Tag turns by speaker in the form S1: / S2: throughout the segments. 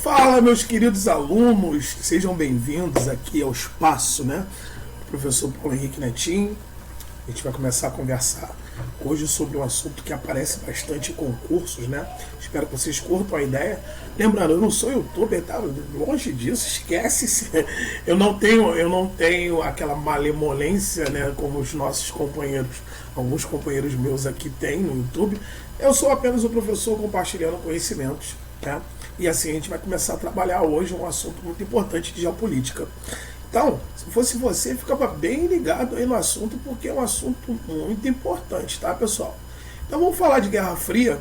S1: Fala, meus queridos alunos, sejam bem-vindos aqui ao espaço, né? Professor Paulo Henrique Netinho. A gente vai começar a conversar hoje sobre um assunto que aparece bastante em concursos, né? Espero que vocês curtam a ideia. Lembrando, eu não sou youtuber, tá? Longe disso, esquece-se. Eu não tenho aquela malemolência, né? Como os nossos companheiros, alguns companheiros meus aqui têm no YouTube. Eu sou apenas um professor compartilhando conhecimentos, tá? E assim a gente vai começar a trabalhar hoje um assunto muito importante de geopolítica. Então, se fosse você, ficava bem ligado aí no assunto, porque é um assunto muito importante, tá, pessoal? Então vamos falar de Guerra Fria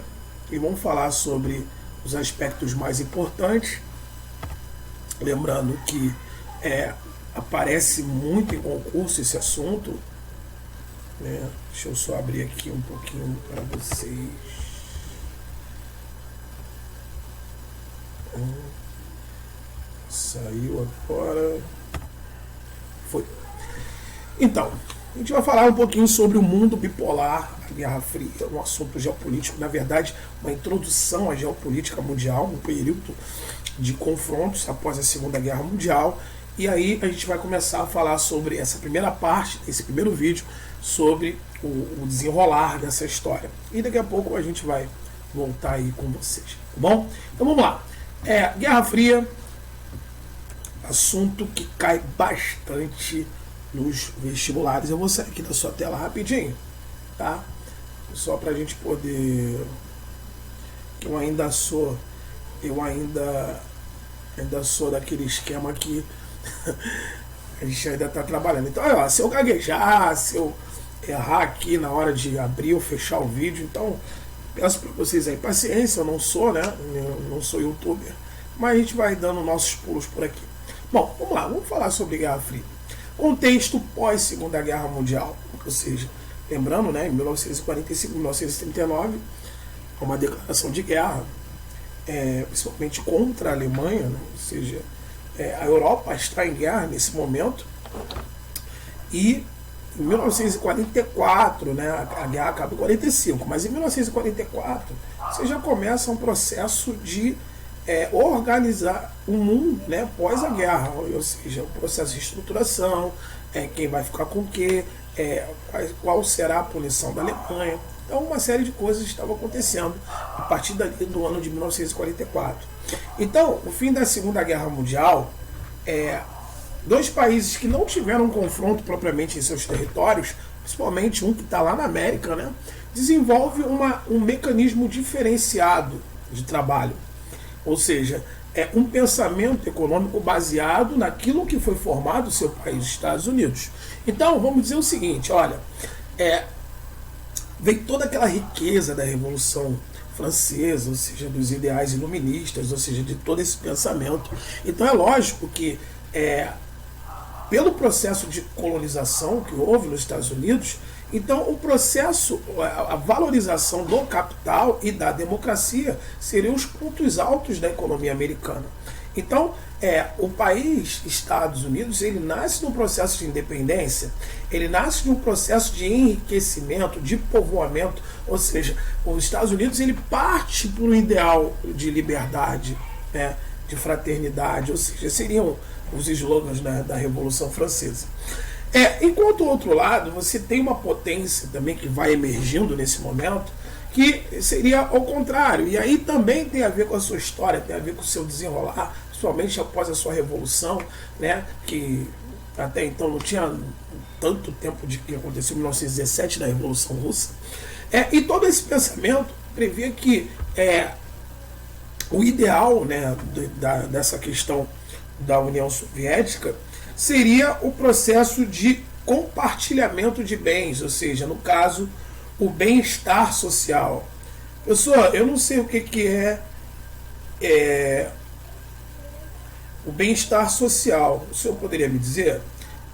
S1: e vamos falar sobre os aspectos mais importantes. Lembrando que aparece muito em concurso esse assunto, né? Deixa eu só abrir aqui um pouquinho para vocês. Saiu agora. Foi. Então, a gente vai falar um pouquinho sobre o mundo bipolar, a Guerra Fria, um assunto geopolítico, na verdade, uma introdução à geopolítica mundial, um período de confrontos após a Segunda Guerra Mundial. E aí a gente vai começar a falar sobre essa primeira parte, esse primeiro vídeo, sobre o desenrolar dessa história. E daqui a pouco a gente vai voltar aí com vocês, tá bom? Então vamos lá. Guerra Fria, assunto que cai bastante nos vestibulares. Eu vou sair aqui da sua tela rapidinho, tá? Só pra gente poder... Eu ainda sou daquele esquema que a gente ainda tá trabalhando. Então, ó, se eu gaguejar, se eu errar aqui na hora de abrir ou fechar o vídeo, então peço para vocês aí paciência. Eu não sou, né? Eu não sou youtuber, mas a gente vai dando nossos pulos por aqui. Bom, vamos lá, vamos falar sobre Guerra Fria. Contexto pós-Segunda Guerra Mundial, ou seja, lembrando, né, em 1945, 1939, uma declaração de guerra, principalmente contra a Alemanha, né, ou seja, a Europa está em guerra nesse momento, e em 1944, né, a guerra acaba em 1945, mas em 1944 você já começa um processo de organizar o mundo, né, pós a guerra, ou seja, o processo de estruturação, quem vai ficar com o quê, qual será a punição da Alemanha. Então uma série de coisas estava acontecendo a partir do ano de 1944. Então, o fim da Segunda Guerra Mundial, dois países que não tiveram um confronto propriamente em seus territórios, principalmente um que está lá na América, né, desenvolve um mecanismo diferenciado de trabalho. Ou seja, um pensamento econômico baseado naquilo que foi formado o seu país, os Estados Unidos. Então, vamos dizer o seguinte, olha, veio toda aquela riqueza da Revolução Francesa, ou seja, dos ideais iluministas, ou seja, de todo esse pensamento. Então é lógico que, pelo processo de colonização que houve nos Estados Unidos, então o processo, a valorização do capital e da democracia seriam os pontos altos da economia americana. Então, o país, Estados Unidos, ele nasce num processo de independência, ele nasce num processo de enriquecimento, de povoamento, ou seja, os Estados Unidos ele parte por um ideal de liberdade, né, de fraternidade, ou seja, seriam os slogans, né, da Revolução Francesa. Enquanto ao outro lado, você tem uma potência também que vai emergindo nesse momento, que seria ao contrário, e aí também tem a ver com a sua história, tem a ver com o seu desenrolar, principalmente após a sua revolução, né, que até então não tinha tanto tempo de que aconteceu em 1917, da Revolução Russa. E todo esse pensamento previa que o ideal, né, dessa questão da União Soviética seria o processo de compartilhamento de bens, ou seja, no caso, o bem-estar social. Pessoal, eu não sei o que é o bem-estar social. O senhor poderia me dizer?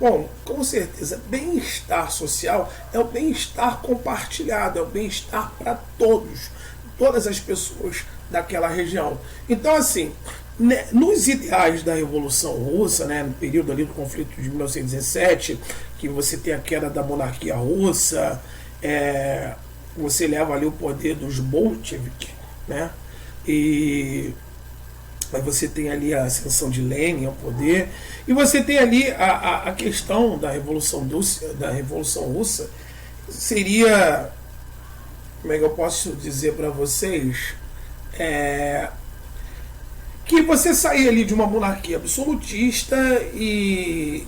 S1: Bom, com certeza, bem-estar social é o bem-estar compartilhado, é o bem-estar para todos, todas as pessoas daquela região. Então, assim, nos ideais da Revolução Russa, né, no período ali do conflito de 1917, que você tem a queda da monarquia russa, você leva ali o poder dos bolcheviques, né, e Mas você tem ali a ascensão de Lenin ao poder, e você tem ali a questão da Revolução Russa, seria, como é que eu posso dizer para vocês, que você sair ali de uma monarquia absolutista e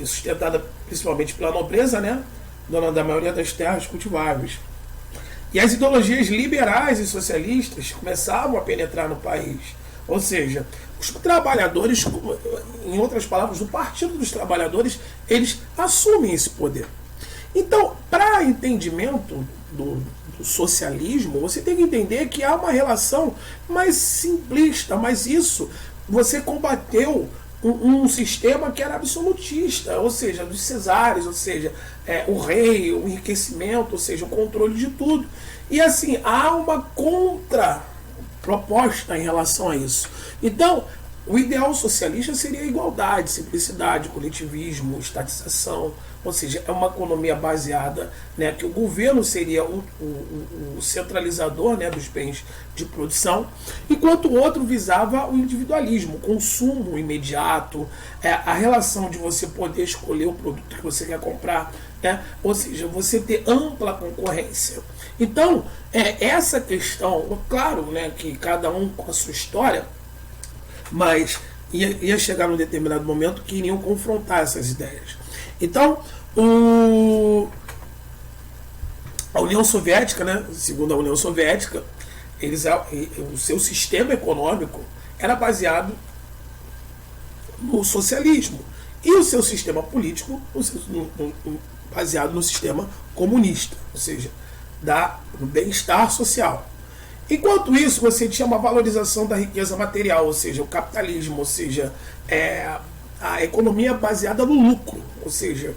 S1: sustentada principalmente pela nobreza, né, dona da maioria das terras cultiváveis. E as ideologias liberais e socialistas começavam a penetrar no país. Ou seja, os trabalhadores, em outras palavras, o Partido dos Trabalhadores, eles assumem esse poder. Então, para entendimento do socialismo, você tem que entender que há uma relação mais simplista, mas isso você combateu um sistema que era absolutista, ou seja, dos cesares, ou seja, o rei, o enriquecimento, ou seja, o controle de tudo. E assim, há uma contraproposta em relação a isso. Então, o ideal socialista seria a igualdade, simplicidade, coletivismo, estatização, ou seja, é uma economia baseada, né, que o governo seria o centralizador, né, dos bens de produção, enquanto o outro visava o individualismo, o consumo imediato, a relação de você poder escolher o produto que você quer comprar, né, ou seja, você ter ampla concorrência. Então, essa questão, claro, né, que cada um com a sua história, mas ia chegar num determinado momento que iriam confrontar essas ideias. Então, a União Soviética, né, segundo a União Soviética, o seu sistema econômico era baseado no socialismo e o seu sistema político baseado no sistema comunista, ou seja, do bem-estar social. Enquanto isso, você tinha uma valorização da riqueza material, ou seja, o capitalismo, ou seja, a economia baseada no lucro, ou seja,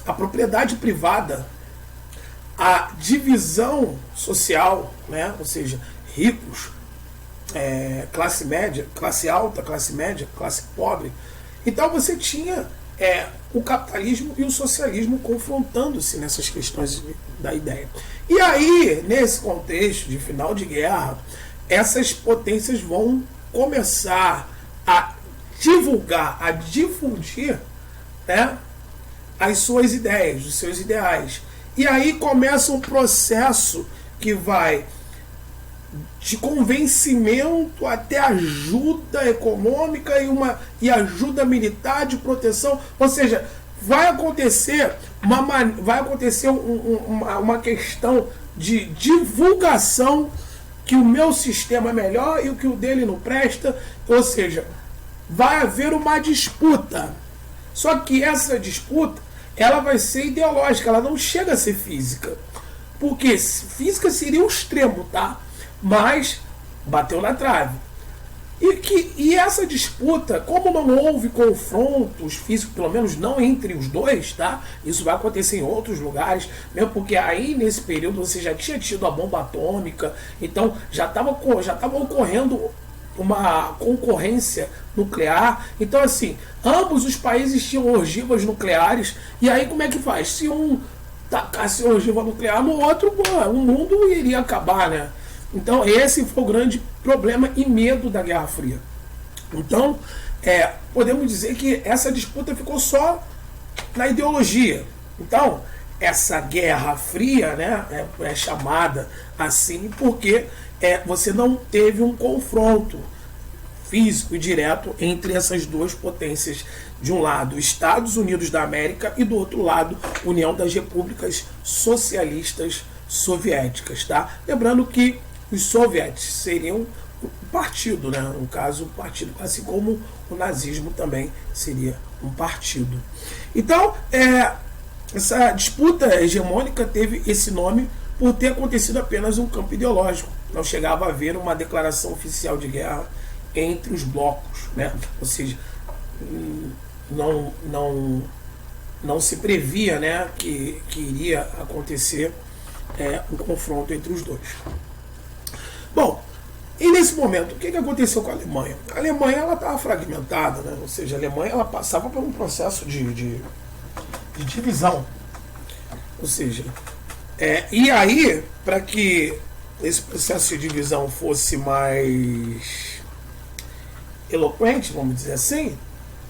S1: a propriedade privada, a divisão social, né, ou seja, ricos, classe média, classe alta, classe média, classe pobre. Então você tinha o capitalismo e o socialismo confrontando-se nessas questões da ideia. E aí, nesse contexto de final de guerra, essas potências vão começar a divulgar, a difundir, né, as suas ideias, os seus ideais. E aí começa um processo que vai de convencimento até ajuda econômica e ajuda militar de proteção. Ou seja, vai acontecer uma questão de divulgação que o meu sistema é melhor e o que o dele não presta. Ou seja, vai haver uma disputa. Só que essa disputa ela vai ser ideológica, ela não chega a ser física. Porque física seria o extremo, tá? Mas bateu na trave. E essa disputa, como não houve confrontos físicos, pelo menos não entre os dois, tá? Isso vai acontecer em outros lugares, mesmo porque aí nesse período você já tinha tido a bomba atômica, então já estava ocorrendo uma concorrência nuclear. Então assim, ambos os países tinham ogivas nucleares, e aí como é que faz? Se um tacasse ogiva nuclear no outro, o mundo iria acabar, né? Então esse foi o grande problema e medo da Guerra Fria. Então podemos dizer que essa disputa ficou só na ideologia. Então essa Guerra Fria, né, é chamada assim porque você não teve um confronto físico e direto entre essas duas potências. De um lado, Estados Unidos da América, e do outro lado, União das Repúblicas Socialistas Soviéticas. Tá? Lembrando que os soviéticos seriam um partido, né? No caso, um partido, assim como o nazismo também seria um partido. Então, essa disputa hegemônica teve esse nome por ter acontecido apenas um campo ideológico. Não chegava a haver uma declaração oficial de guerra entre os blocos, né? Ou seja, não se previa, né, que iria acontecer um confronto entre os dois. Bom, e nesse momento, o que aconteceu com a Alemanha? A Alemanha estava fragmentada, né? Ou seja, a Alemanha ela passava por um processo de divisão. Ou seja, e aí, para que esse processo de divisão fosse mais eloquente, vamos dizer assim,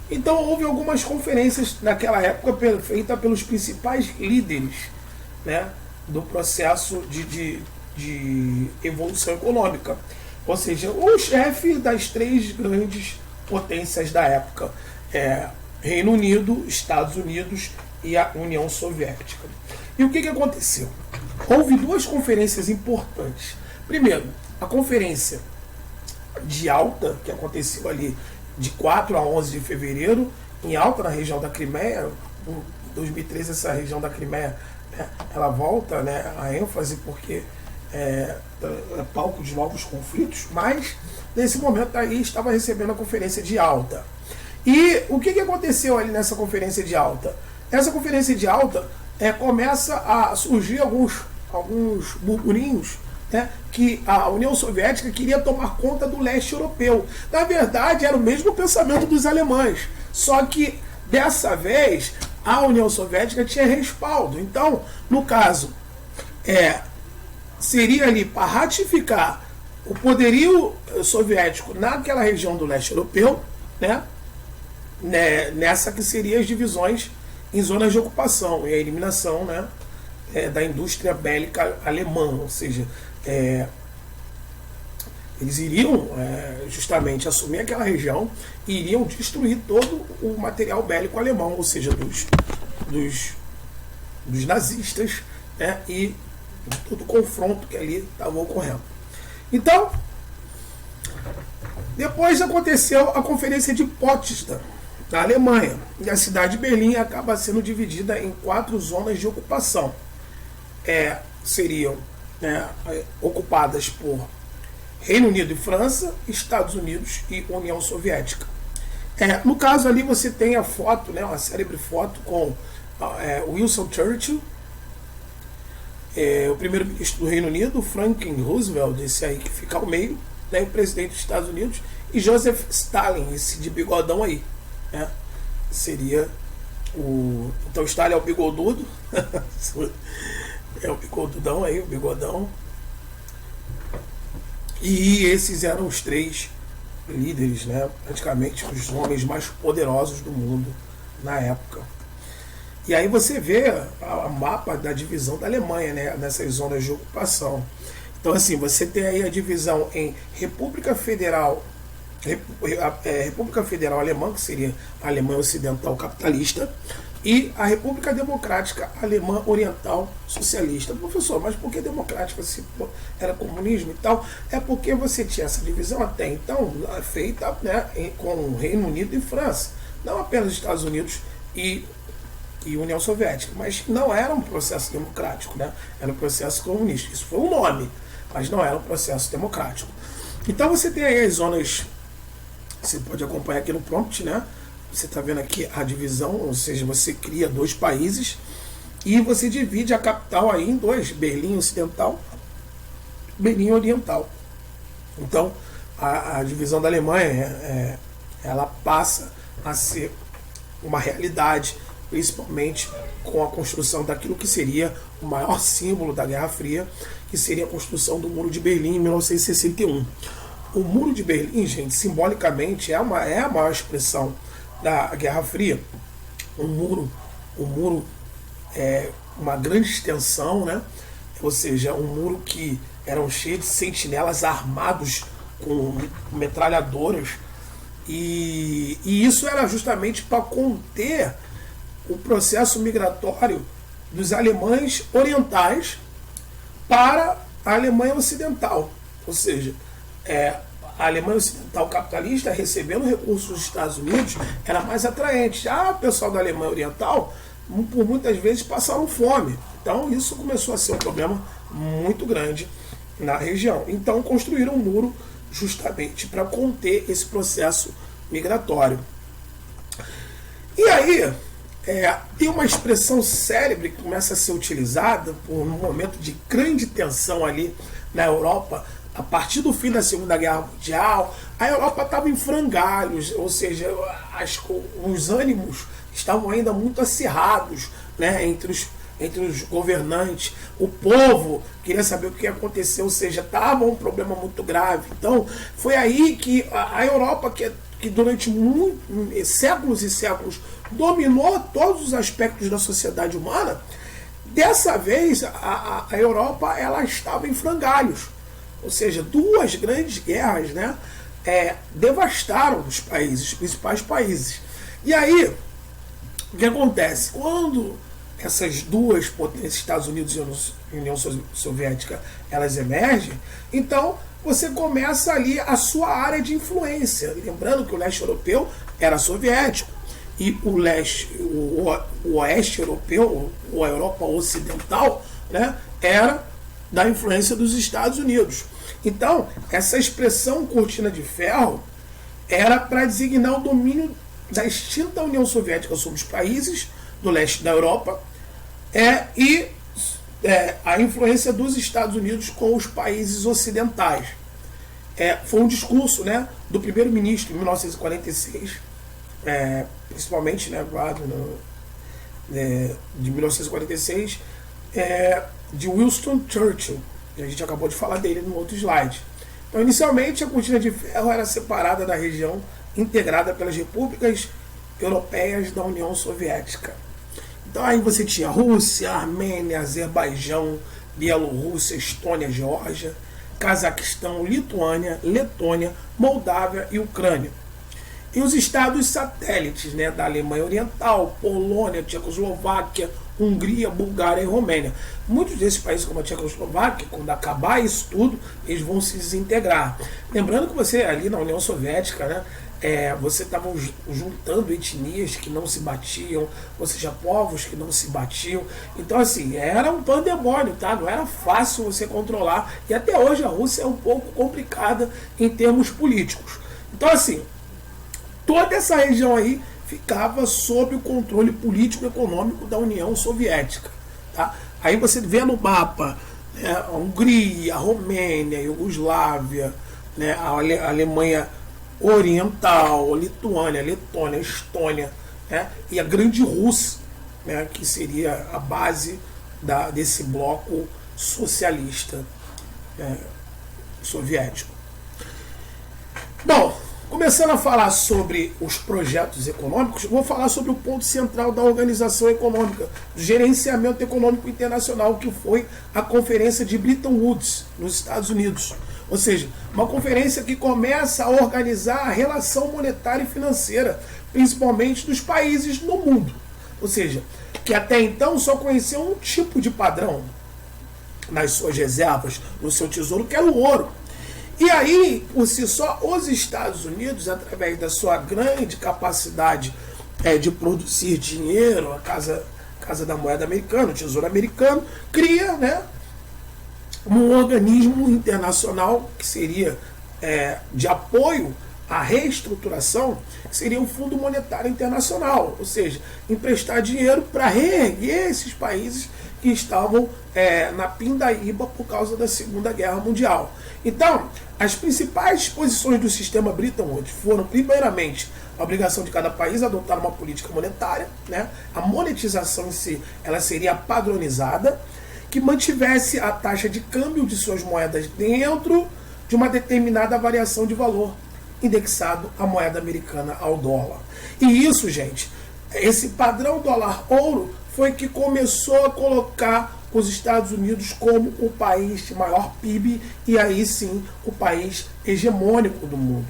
S1: então houve algumas conferências naquela época feitas pelos principais líderes, né, do processo de evolução econômica. Ou seja, o chefe das três grandes potências da época, Reino Unido, Estados Unidos e a União Soviética. E o que aconteceu? Houve duas conferências importantes. Primeiro, a conferência de Alta, que aconteceu ali de 4 a 11 de fevereiro, em Alta, na região da Crimeia. Em 2013, essa região da Crimeia, né, ela volta, né, a ênfase, porque é palco de novos conflitos, mas nesse momento aí estava recebendo a conferência de Alta. E o que aconteceu ali nessa conferência de Alta? Essa conferência de Alta começa a surgir alguns burburinhos, né, que a União Soviética queria tomar conta do leste europeu. Na verdade, era o mesmo pensamento dos alemães, só que dessa vez a União Soviética tinha respaldo. Então, no caso, seria ali para ratificar o poderio soviético naquela região do leste europeu, né, nessa que seriam as divisões em zonas de ocupação e a eliminação, né, da indústria bélica alemã, ou seja, eles iriam justamente assumir aquela região e iriam destruir todo o material bélico alemão, ou seja, dos nazistas, né, e de todo o confronto que ali estava ocorrendo. Então, depois aconteceu a Conferência de Potsdam, na Alemanha, e a cidade de Berlim acaba sendo dividida em 4 zonas de ocupação. Seriam ocupadas por Reino Unido e França, Estados Unidos e União Soviética. No caso ali você tem a foto, né, uma célebre foto com Winston Churchill, o primeiro-ministro do Reino Unido, Franklin Roosevelt, esse aí que fica ao meio, né, o presidente dos Estados Unidos, e Joseph Stalin, esse de bigodão aí, né, seria o... Então Stalin é o bigodudo, é o bigodudão aí, o bigodão. E esses eram os 3 líderes, né, praticamente os homens mais poderosos do mundo na época. E aí você vê o mapa da divisão da Alemanha, né, nessas zonas de ocupação. Então, assim, você tem aí a divisão em República Federal Alemã, que seria a Alemanha Ocidental Capitalista, e a República Democrática Alemã Oriental Socialista. Professor, mas por que democrática se era comunismo e tal? É porque você tinha essa divisão até então feita, né, com o Reino Unido e França, não apenas Estados Unidos e União Soviética, mas não era um processo democrático, né? Era um processo comunista. Isso foi um nome, mas não era um processo democrático. Então você tem aí as zonas, você pode acompanhar aqui no prompt, né? Você está vendo aqui a divisão, ou seja, você cria 2 países e você divide a capital aí em 2, Berlim Ocidental, Berlim Oriental. Então a divisão da Alemanha ela passa a ser uma realidade, principalmente com a construção daquilo que seria o maior símbolo da Guerra Fria, que seria a construção do Muro de Berlim em 1961. O Muro de Berlim, gente, simbolicamente é a maior expressão da Guerra Fria. O muro é uma grande extensão, né? Ou seja, um muro que eram cheios de sentinelas armados com metralhadoras, e isso era justamente para conter o processo migratório dos alemães orientais para a Alemanha Ocidental. Ou seja, a Alemanha Ocidental capitalista, recebendo recursos dos Estados Unidos, era mais atraente. Já o pessoal da Alemanha Oriental, por muitas vezes, passaram fome. Então isso começou a ser um problema muito grande na região. Então construíram um muro justamente para conter esse processo migratório. E aí, tem uma expressão célebre que começa a ser utilizada por um momento de grande tensão ali na Europa. A partir do fim da Segunda Guerra Mundial, a Europa estava em frangalhos, ou seja, os ânimos estavam ainda muito acirrados, né, entre entre os governantes, o povo queria saber o que aconteceu, ou seja, estava um problema muito grave. Então, foi aí que a Europa, que durante séculos e séculos dominou todos os aspectos da sociedade humana, dessa vez a Europa ela estava em frangalhos, ou seja, duas grandes guerras, né, devastaram os principais países. E aí, o que acontece? Quando essas duas potências, Estados Unidos e União Soviética, elas emergem, então você começa ali a sua área de influência. Lembrando que o leste europeu era soviético e o oeste europeu, ou a Europa ocidental, né, era da influência dos Estados Unidos. Então, essa expressão cortina de ferro era para designar o domínio da extinta União Soviética sobre os países do leste da Europa e a influência dos Estados Unidos com os países ocidentais. Foi um discurso, né, do primeiro-ministro em 1946, principalmente, né, de 1946, de Winston Churchill. A gente acabou de falar dele no outro slide. Então, inicialmente, a cortina de ferro era separada da região integrada pelas repúblicas europeias da União Soviética. Então, aí você tinha Rússia, Armênia, Azerbaijão, Bielorrússia, Estônia, Geórgia, Cazaquistão, Lituânia, Letônia, Moldávia e Ucrânia. E os estados satélites, né, da Alemanha Oriental, Polônia, Tchecoslováquia, Hungria, Bulgária e Romênia. Muitos desses países, como a Tchecoslováquia, quando acabar isso tudo, eles vão se desintegrar. Lembrando que você, ali na União Soviética, né, você estava juntando etnias que não se batiam, ou seja, povos que não se batiam. Então, assim, era um pandemônio, tá? Não era fácil você controlar. E até hoje a Rússia é um pouco complicada em termos políticos. Então, assim, toda essa região aí ficava sob o controle político e econômico da União Soviética. Tá? Aí você vê no mapa, né, a Hungria, a Romênia, a Iugoslávia, né, a Alemanha Oriental, a Lituânia, a Letônia, a Estônia, né, e a Grande Rússia, né, que seria a base desse bloco socialista soviético. Bom, começando a falar sobre os projetos econômicos, vou falar sobre o ponto central da organização econômica, do gerenciamento econômico internacional, que foi a Conferência de Bretton Woods, nos Estados Unidos. Ou seja, uma conferência que começa a organizar a relação monetária e financeira, principalmente dos países no mundo. Ou seja, que até então só conheciam um tipo de padrão nas suas reservas, no seu tesouro, que era o ouro. E aí, por si só, os Estados Unidos, através da sua grande capacidade de produzir dinheiro, a Casa da Moeda Americana, o Tesouro Americano, cria, né, um organismo internacional que seria de apoio à reestruturação, que seria o Fundo Monetário Internacional, ou seja, emprestar dinheiro para reerguer esses países que estavam na pindaíba por causa da Segunda Guerra Mundial. Então, as principais disposições do sistema Bretton Woods foram, primeiramente, a obrigação de cada país adotar uma política monetária, né? A monetização em si, ela seria padronizada, que mantivesse a taxa de câmbio de suas moedas dentro de uma determinada variação de valor, indexado à moeda americana ao dólar. E isso, gente, esse padrão dólar-ouro foi que começou a colocar os Estados Unidos como o país de maior PIB e aí sim o país hegemônico do mundo.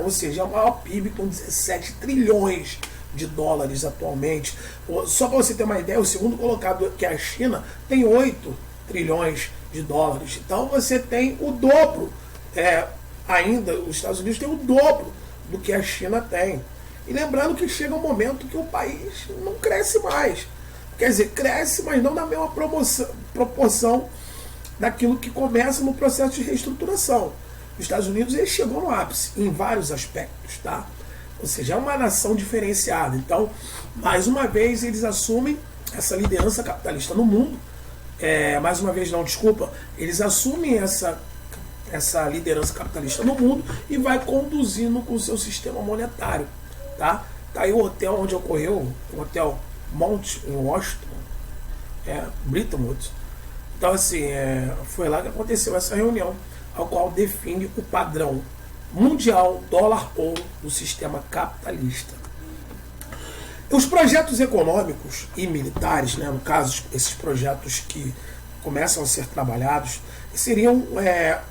S1: Ou seja, é o maior PIB com 17 trilhões de dólares atualmente. Só para você ter uma ideia, o segundo colocado, que é a China, tem 8 trilhões de dólares. Então você tem o dobro, ainda os Estados Unidos tem o dobro do que a China tem. E lembrando que chega um momento que o país não cresce mais. Quer dizer, cresce, mas não na mesma proporção daquilo que começa no processo de reestruturação. Os Estados Unidos ele chegou no ápice em vários aspectos, tá? Ou seja, é uma nação diferenciada. Então, mais uma vez, eles assumem essa liderança capitalista no mundo. Mais uma vez, não, desculpa. Eles assumem essa liderança capitalista no mundo e vai conduzindo com o seu sistema monetário, tá? Tá aí o hotel onde ocorreu, o Hotel Mount em Washington, Bretton Woods. Então, assim, foi lá que aconteceu essa reunião, ao qual define o padrão mundial dólar-ouro do sistema capitalista. Os projetos econômicos e militares, né, no caso, esses projetos que começam a ser trabalhados, seriam,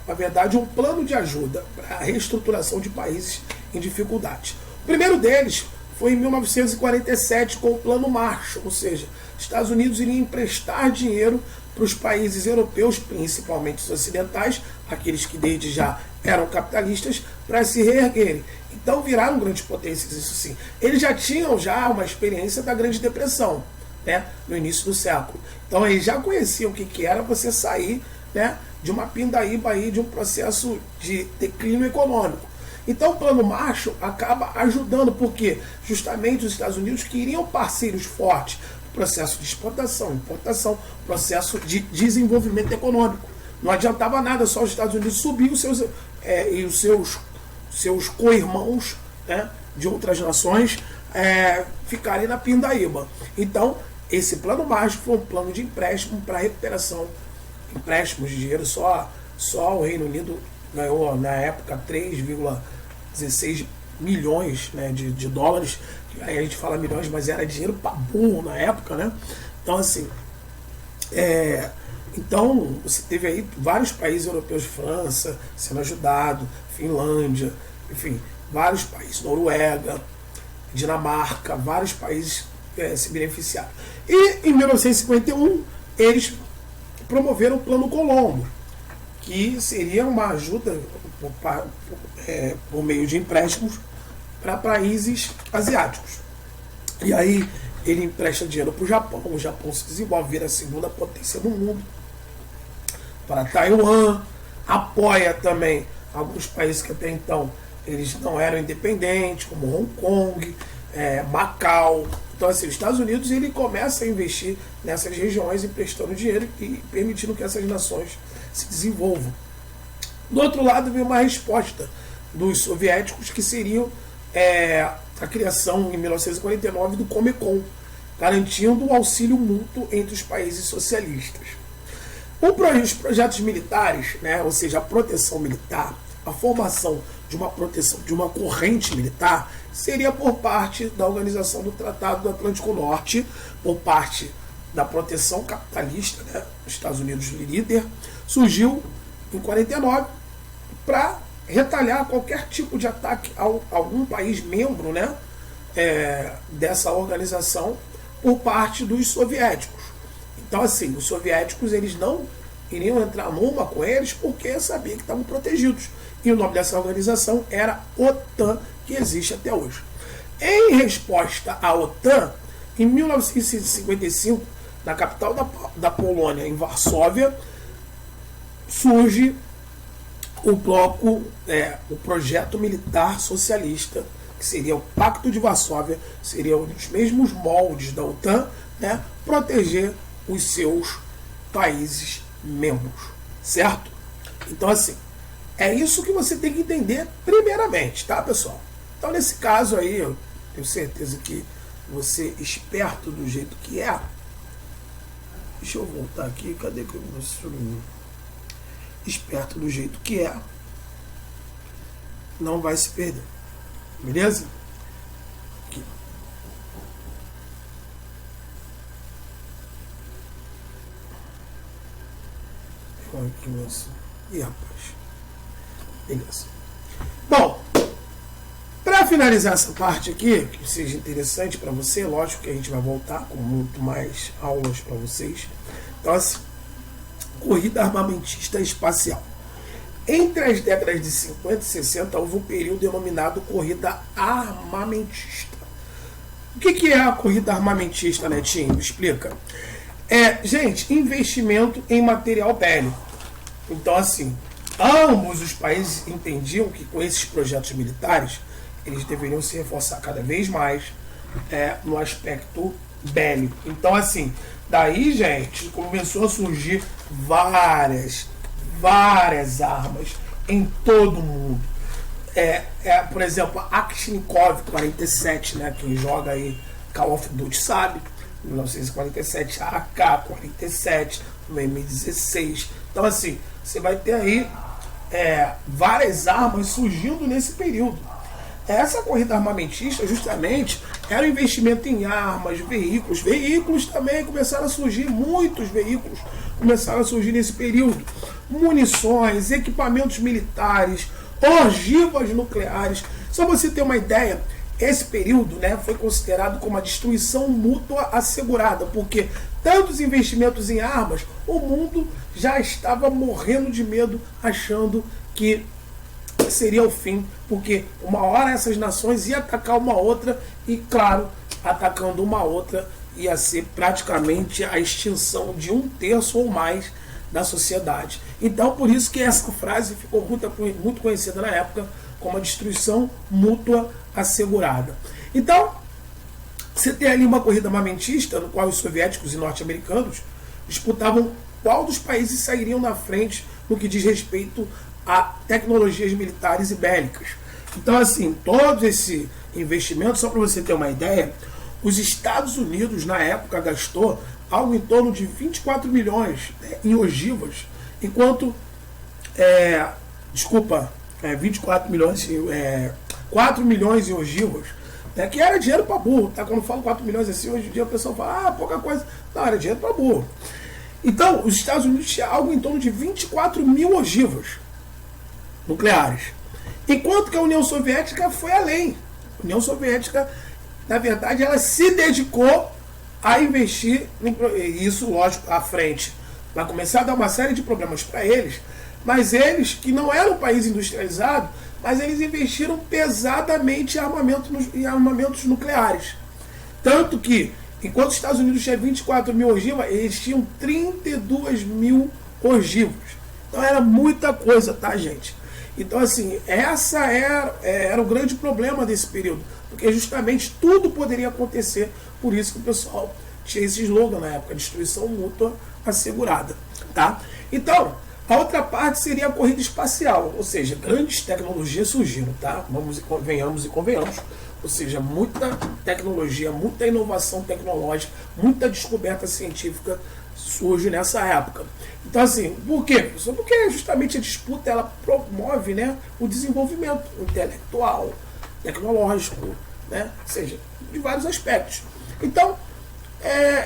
S1: na verdade, um plano de ajuda para a reestruturação de países em dificuldade. O primeiro deles foi em 1947 com o Plano Marshall, ou seja, Estados Unidos iriam emprestar dinheiro para os países europeus, principalmente os ocidentais, aqueles que desde já eram capitalistas, para se reerguerem. Então viraram grandes potências, isso sim. Eles já tinham uma experiência da Grande Depressão, né, no início do século. Então eles já conheciam o que era você sair, né, de uma pindaíba aí, de um processo de declínio econômico. Então o Plano Marshall acaba ajudando, porque justamente os Estados Unidos queriam parceiros fortes no processo de exportação, importação, processo de desenvolvimento econômico. Não adiantava nada só os Estados Unidos subir e os seus co-irmãos, né, de outras nações ficarem na pindaíba. Então, esse Plano Marshall foi um plano de empréstimo para recuperação, empréstimos de dinheiro. Só o Reino Unido ganhou, na época, 3,16 milhões, né, de dólares. Aí a gente fala milhões, mas era dinheiro para burro na época, né? Então, assim, então você teve aí vários países europeus, França sendo ajudado, Finlândia, enfim, vários países, Noruega, Dinamarca, vários países se beneficiaram. E em 1951 eles promoveram o Plano Colombo, que seria uma ajuda por meio de empréstimos para países asiáticos. E aí ele empresta dinheiro para o Japão se desenvolve, vira a segunda potência do mundo, para Taiwan, apoia também alguns países que até então eles não eram independentes, como Hong Kong, Macau. Então, assim, os Estados Unidos ele começa a investir nessas regiões, emprestando dinheiro e permitindo que essas nações se desenvolvam. Do outro lado, veio uma resposta dos soviéticos, que seriam a criação, em 1949, do Comecon, garantindo o auxílio mútuo entre os países socialistas. Os projetos militares, né, ou seja, a proteção militar, a formação de uma corrente militar, seria por parte da Organização do Tratado do Atlântico Norte, por parte da proteção capitalista, né, os Estados Unidos líder, surgiu em 49 para retalhar qualquer tipo de ataque a algum país membro, né, dessa organização por parte dos soviéticos. Então, assim, os soviéticos eles não iriam entrar numa com eles porque sabiam que estavam protegidos. E o nome dessa organização era OTAN, que existe até hoje. Em resposta à OTAN, em 1955, na capital da Polônia, em Varsóvia, surge o bloco, o projeto militar socialista, que seria o Pacto de Varsóvia, seria os mesmos moldes da OTAN, né, proteger os seus países membros, certo? Então, assim, é isso que você tem que entender primeiramente, tá, pessoal? Então, nesse caso aí, eu tenho certeza que você, esperto do jeito que é, deixa eu voltar aqui, cadê que eu mostro? Esperto do jeito que é, não vai se perder, beleza? Aqui. Aqui, nossa. Ih, rapaz. Beleza. Bom, para finalizar essa parte aqui, que seja interessante para você, lógico que a gente vai voltar com muito mais aulas para vocês. Então, assim, corrida armamentista espacial. Entre as décadas de 50 e 60, houve um período denominado corrida armamentista. O que é a corrida armamentista, Netinho? Explica. Gente, investimento em material bélico. Então, assim, ambos os países entendiam que com esses projetos militares, eles deveriam se reforçar cada vez mais no aspecto bélico. Então, assim, daí, gente, começou a surgir várias armas em todo o mundo. Por exemplo, a Kalashnikov 47, né? Quem joga aí Call of Duty sabe. 1947, a AK-47, no M16. Então, assim, você vai ter aí várias armas surgindo nesse período. Essa corrida armamentista, justamente, era o investimento em armas, veículos. Veículos também começaram a surgir, muitos veículos começaram a surgir nesse período. Munições, equipamentos militares, ogivas nucleares. Só para você ter uma ideia, esse período, né, foi considerado como a destruição mútua assegurada, porque tantos investimentos em armas, o mundo já estava morrendo de medo, achando que seria o fim, porque uma hora essas nações iam atacar uma outra e, claro, atacando uma outra ia ser praticamente a extinção de 1/3 ou mais da sociedade. Então, por isso que essa frase ficou muito conhecida na época como a destruição mútua assegurada. Então, você tem ali uma corrida armamentista, no qual os soviéticos e norte-americanos disputavam qual dos países sairiam na frente no que diz respeito a tecnologias militares e bélicas. Então, assim, todo esse investimento, só para você ter uma ideia, os Estados Unidos, na época, gastou algo em torno de 24 milhões em ogivas, enquanto, 24 milhões, 4 milhões em ogivas, que era dinheiro para burro. Tá? Quando eu falo 4 milhões assim, hoje em dia a pessoa fala, pouca coisa. Não, era dinheiro para burro. Então, os Estados Unidos tinham algo em torno de 24 mil ogivas nucleares. Enquanto que a União Soviética foi além. A União Soviética, na verdade, ela se dedicou a investir, isso, lógico, à frente. Vai começar a dar uma série de problemas para eles, mas eles, que não eram um país industrializado, mas eles investiram pesadamente em armamentos nucleares. Tanto que, enquanto os Estados Unidos tinham 24 mil ogivas, eles tinham 32 mil ogivas. Então era muita coisa, tá, gente? Então, assim, essa era o grande problema desse período, porque justamente tudo poderia acontecer, por isso que o pessoal tinha esse slogan na época, destruição mútua assegurada, tá? Então, a outra parte seria a corrida espacial, ou seja, grandes tecnologias surgiram, tá? Venhamos e convenhamos, ou seja, muita tecnologia, muita inovação tecnológica, muita descoberta científica surge nessa época. Então, assim, por quê? Porque justamente a disputa ela promove, né, o desenvolvimento intelectual, tecnológico, né, ou seja, de vários aspectos. Então,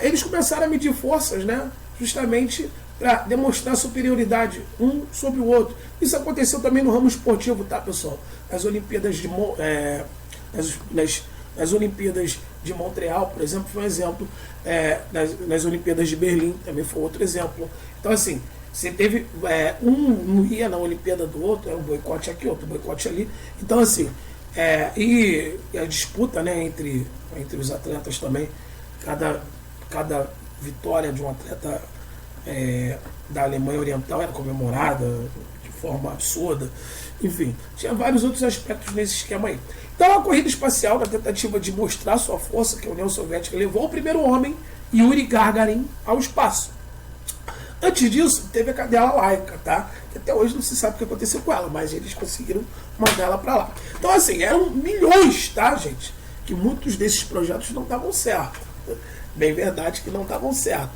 S1: eles começaram a medir forças, né, justamente para demonstrar superioridade um sobre o outro. Isso aconteceu também no ramo esportivo, tá, pessoal? Nas Olimpíadas nas Olimpíadas de Montreal, por exemplo, foi um exemplo. Nas Olimpíadas de Berlim também foi outro exemplo. Então, assim, você teve um não ia na Olimpíada do outro, um boicote aqui, outro boicote ali. Então, assim, e a disputa, né, entre os atletas também, cada vitória de um atleta da Alemanha Oriental era comemorada de forma absurda. Enfim, tinha vários outros aspectos nesse esquema aí. Então, a corrida espacial, na tentativa de mostrar sua força, que a União Soviética levou o primeiro homem, Yuri Gagarin, ao espaço. Antes disso, teve a cadela Laika, tá? Que até hoje não se sabe o que aconteceu com ela, mas eles conseguiram mandar ela para lá. Então, assim, eram milhões, tá, gente? Que muitos desses projetos não davam certo. Bem verdade que não davam certo.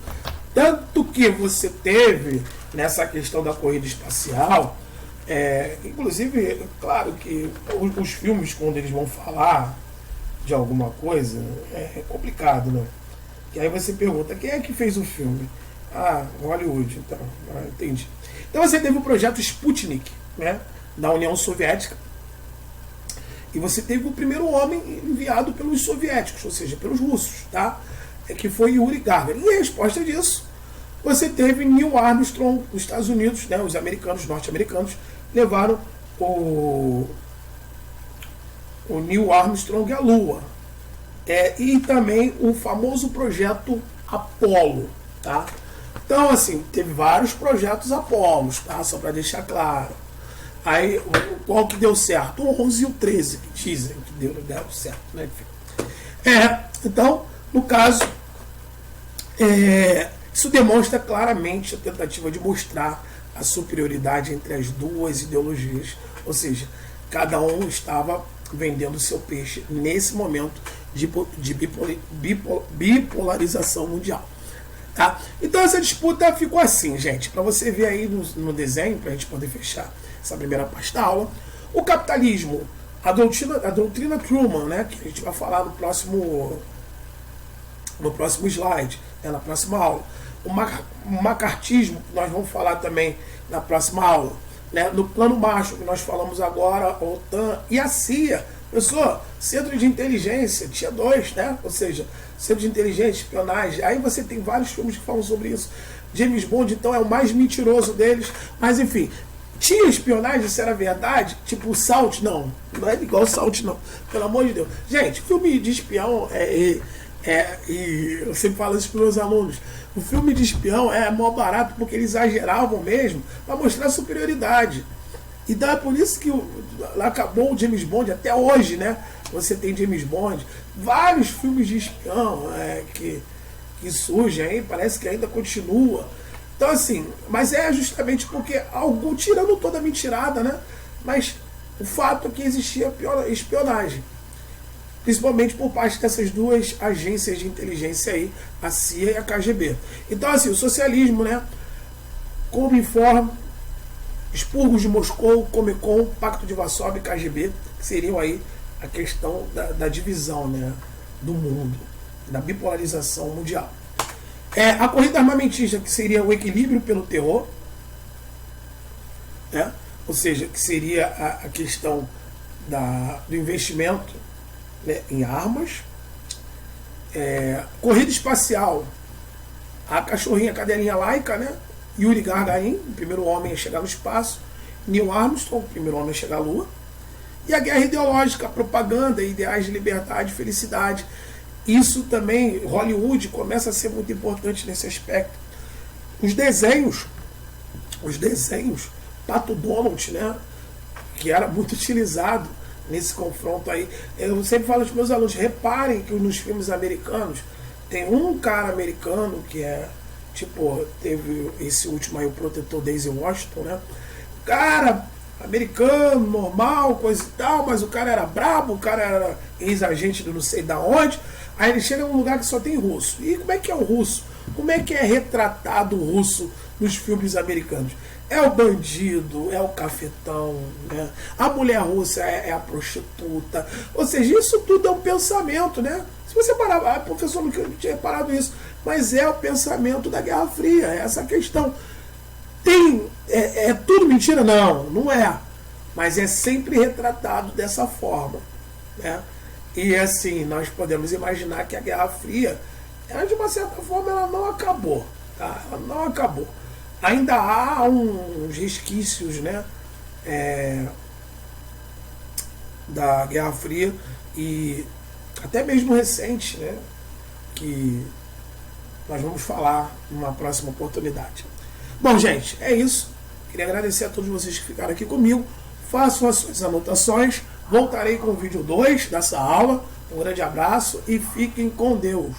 S1: Tanto que você teve, nessa questão da corrida espacial, inclusive, claro que os filmes, quando eles vão falar de alguma coisa, é complicado, né? E aí você pergunta, quem é que fez o filme? Hollywood, então, entendi. Então você teve o projeto Sputnik, né, da União Soviética, e você teve o primeiro homem enviado pelos soviéticos, ou seja, pelos russos, tá? Que foi Yuri Gagarin. E a resposta disso, você teve Neil Armstrong, os Estados Unidos, né, os norte-americanos, levaram o Neil Armstrong à Lua. E também o famoso projeto Apollo, tá? Então, assim, teve vários projetos Apolos, tá? Só para deixar claro. Aí, qual que deu certo? O 11 e o 13, que dizem que deram certo, né? Então, no caso, isso demonstra claramente a tentativa de mostrar a superioridade entre as duas ideologias, ou seja, cada um estava vendendo seu peixe nesse momento de bipolarização mundial. Tá? Então essa disputa ficou assim, gente, para você ver aí no desenho, para a gente poder fechar essa primeira parte da aula. O capitalismo, a doutrina Truman, né, que a gente vai falar no próximo slide, né, na próxima aula. O macartismo, que nós vamos falar também na próxima aula. Né, no plano Marshall, que nós falamos agora, a OTAN e a CIA. Pessoal, centro de inteligência, tinha 2, né? Ou seja, centro de inteligência, espionagem. Aí você tem vários filmes que falam sobre isso. James Bond, então, é o mais mentiroso deles. Mas, enfim, tinha espionagem, se era verdade? Tipo o Salt? Não é igual o Salt, não. Pelo amor de Deus. Gente, filme de espião e eu sempre falo isso para os meus alunos. O filme de espião é mó barato porque eles exageravam mesmo para mostrar superioridade. Então é por isso que acabou o James Bond até hoje, né? Você tem James Bond, vários filmes de espião que surgem aí, parece que ainda continua. Então assim, mas é justamente porque algo, tirando toda a mentirada, né? Mas o fato é que existia espionagem, principalmente por parte dessas duas agências de inteligência aí, a CIA e a KGB. Então assim, o socialismo, né? Cominform, expurgos de Moscou, Comecon, Pacto de Varsóvia e KGB, que seriam aí a questão da divisão, né, do mundo, da bipolarização mundial. A corrida armamentista, que seria o equilíbrio pelo terror, né, ou seja, que seria a questão do investimento, né, em armas. Corrida espacial, a cachorrinha, a cadelinha laica, né, Yuri Gagarin, o primeiro homem a chegar no espaço, Neil Armstrong, o primeiro homem a chegar à Lua, e a guerra ideológica, a propaganda, ideais de liberdade e felicidade. Isso também, Hollywood começa a ser muito importante nesse aspecto. Os desenhos, Pato Donald, né, que era muito utilizado nesse confronto aí. Eu sempre falo para os meus alunos, reparem que nos filmes americanos tem um cara americano que tipo, teve esse último aí, o protetor Daisy Washington, né? Cara americano, normal, coisa e tal, mas o cara era brabo, o cara era ex-agente do não sei da onde. Aí ele chega num lugar que só tem russo. E como é que é o russo? Como é que é retratado o russo nos filmes americanos? É o bandido, é o cafetão, né? A mulher russa é a prostituta. Ou seja, isso tudo é um pensamento, né? Se você parar, professor, não tinha reparado isso, mas é o pensamento da Guerra Fria, é essa questão. É tudo mentira? Não, não é. Mas é sempre retratado dessa forma, né? E assim, nós podemos imaginar que a Guerra Fria, ela, de uma certa forma, ela não acabou, tá? Ela não acabou. Ainda há uns resquícios, né, da Guerra Fria, e até mesmo recente, né, que nós vamos falar numa próxima oportunidade. Bom, gente, é isso. Queria agradecer a todos vocês que ficaram aqui comigo. Façam as suas anotações. Voltarei com o vídeo 2 dessa aula. Um grande abraço e fiquem com Deus.